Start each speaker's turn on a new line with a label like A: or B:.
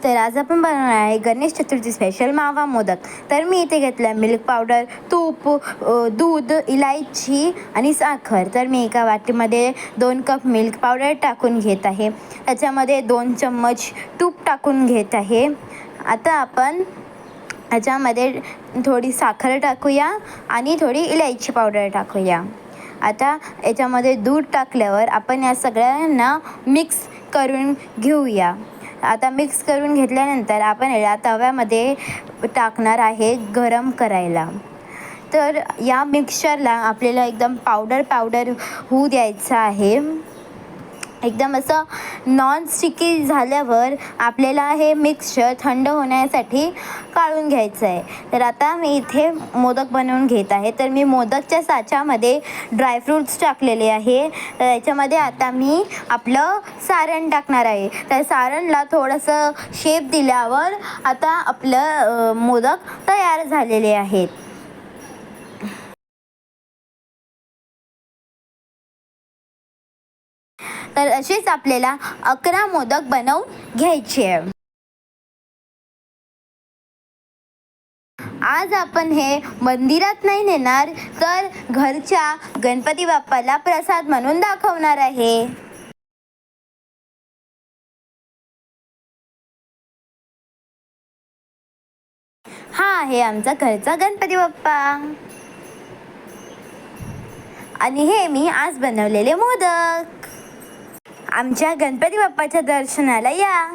A: तर आज आपण बनवणार आहे गणेश चतुर्थी स्पेशल मावा मोदक. तर मी इथे घेतला मिल्क पावडर, तूप, दूध, इलायची आणि साखर. तर मी एका वाटीमध्ये 2 कप मिल्क पावडर टाकून घेत आहे. त्याच्यामध्ये 2 चम्मच तूप टाकून घेत आहे. आता आपण याच्यामध्ये थोडी साखर टाकूया आणि थोडी इलायची पावडर टाकूया. आता याच्यामध्ये दूध टाकल्यावर आपण या सगळ्यांना मिक्स करून घेऊया. आता मिक्स करून घेतल्यानंतर आपण याला तव्यामध्ये टाकणार आहे गरम करायला. तर या मिक्सचरला आपल्याला एकदम पावडर होऊ द्यायचं आहे. एकदम असं नॉन स्टिकी झाल्यावर आपल्याला हे मिक्सचर थंड होण्यासाठी काढून घ्यायचं आहे. तर आता मी इथे मोदक बनवून घेत आहे. तर मी मोदकच्या साच्यामध्ये ड्रायफ्रूट्स टाकलेले आहे. तर याच्यामध्ये आता मी आपलं सारण टाकणार आहे. तर सारणला थोडंसं शेप दिल्यावर आता आपलं मोदक तयार झालेले आहेत. तर असेच आपल्याला 11 मोदक बनवून घ्यायचे आहे. आज आपण हे मंदिरात नाही नेणार, तर घरच्या गणपती बाप्पाला प्रसाद म्हणून दाखवणार आहे. हा आहे आमचा घरचा गणपती बाप्पा आणि हे मी आज बनवलेले मोदक. आमच्या गणपती बाप्पाच्या दर्शनाला या.